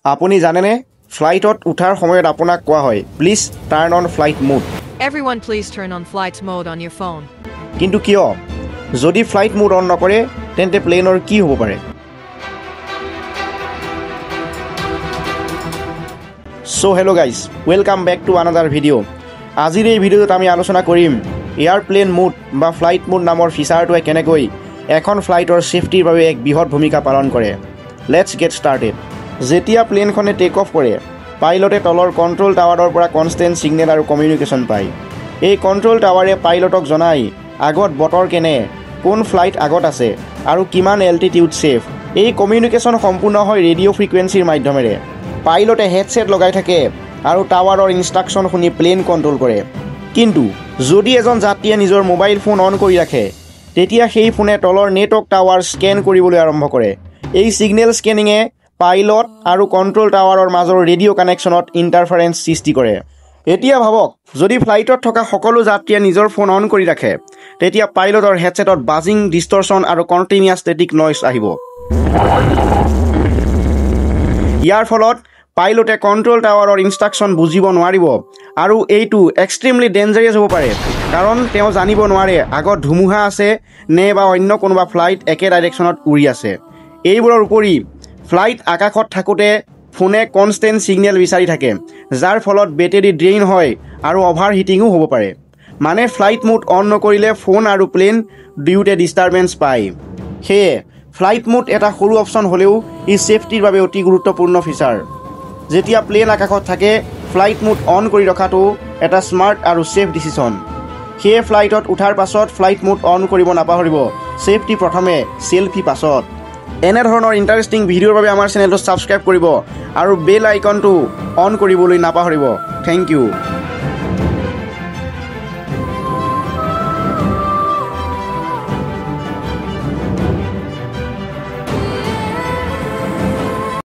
আপুনি জানেনে ফ্লাইটত উঠাৰ সময়ত আপোনাক কোৱা হয় please turn on flight mode Everyone please turn on flight mode on your phone. কিন্তু কিয় যদি ফ্লাইট মোড অন নকৰে তেন্তে প্লেনৰ কি হ'ব পাৰে so hello' guys welcome back to another video' আজিৰ এই ভিডিঅ'টোত আমি আলোচনা কৰিম এয়াৰপ্লেন মোড বা ফ্লাইট মোড নামৰ ফিচাৰটোৱে কেনেকৈ এখন ফ্লাইটৰ ছেফটিৰ বাবে এক বৃহৎ ভূমিকা পালন কৰে লেটছ গেট ষ্টাৰ্টেড যেতিয়া প্লেনখনে টেক অফ কৰে পাইলটে তলৰ কণ্ট্ৰল টাৱাৰৰ পৰা কনষ্টেণ্ট ছিগনেল আৰু কমিউনিকেশ্যন পায় এই কণ্ট্ৰল টাৱাৰে পাইলটক জনায় আগত বতৰ কেনে কোন ফ্লাইট আগত আছে আৰু কিমান এল্টিটিউড ছেফ এই কমিউনিকেশ্যন সম্পূৰ্ণ হয় ৰেডিঅ' ফ্ৰিকুৱেঞ্চিৰ মাধ্যমেৰে পাইলটে হেডছেট লগাই থাকে আৰু টাৱাৰৰ ইনষ্ট্ৰাকশ্যন শুনি প্লেন কণ্ট্ৰল কৰে কিন্তু যদি এজন যাত্ৰীয়ে নিজৰ মোবাইল ফোন অন কৰি ৰাখে তেতিয়া সেই ফোনে তলৰ নেটৱৰ্ক টাৱাৰ স্কেন কৰিবলৈ আৰম্ভ কৰে এই ছিগনেল স্কেনিঙে পাইলট আৰু কণ্ট্ৰল টাৱাৰৰ মাজৰ ৰেডিঅ' কানেকশ্যনত ইণ্টাৰফাৰেঞ্চ সৃষ্টি কৰে এতিয়া ভাবক যদি ফ্লাইটত থকা সকলো যাত্ৰীয়ে নিজৰ ফোন অন কৰি ৰাখে তেতিয়া পাইলটৰ হেডছেটত বাজিং ডিষ্টৰশ্যন আৰু কণ্টিনিউৱাছ ষ্টেটিক নইজ আহিব ইয়াৰ ফলত পাইলটে কণ্ট্ৰল টাৱাৰৰ ইনষ্ট্ৰাকশ্যন বুজিব নোৱাৰিব আৰু এইটো এক্সট্ৰিমলি ডেঞ্জাৰিয়াছ হ'ব পাৰে কাৰণ তেওঁ জানিব নোৱাৰে আগত ধুমুহা আছে নে বা অন্য কোনোবা ফ্লাইট একে ডাইৰেকশ্যনত উৰি আছে এইবোৰৰ উপৰি ফ্লাইট আকাশত থাকোঁতে ফোনে কনষ্টেণ্ট ছিগনেল বিচাৰি থাকে যাৰ ফলত বেটেৰী ড্ৰেইন হয় আৰু অভাৰ হিটিঙো হ'ব পাৰে মানে ফ্লাইট মোড অন নকৰিলে ফোন আৰু প্লেন দুয়োতে ডিষ্টাৰবেঞ্চ পায় সেয়ে ফ্লাইট মোড এটা সৰু অপশ্যন হ'লেও ই ছেফটিৰ বাবে অতি গুৰুত্বপূৰ্ণ ফিচাৰ যেতিয়া প্লেন আকাশত থাকে ফ্লাইট মোড অন কৰি ৰখাটো এটা স্মাৰ্ট আৰু ছেফ ডিচিশ্যন সেয়ে ফ্লাইটত উঠাৰ পাছত ফ্লাইট মোড অন কৰিব নাপাহৰিব ছেফটি প্ৰথমে ছেলফি পাছত এনেধৰণৰ ইণ্টাৰেষ্টিং ভিডিঅ'ৰ বাবে আমাৰ চেনেলটো ছাবস্ক্ৰাইব কৰিব আৰু বেল আইকনটো অন কৰিবলৈ নাপাহৰিব থেংক ইউ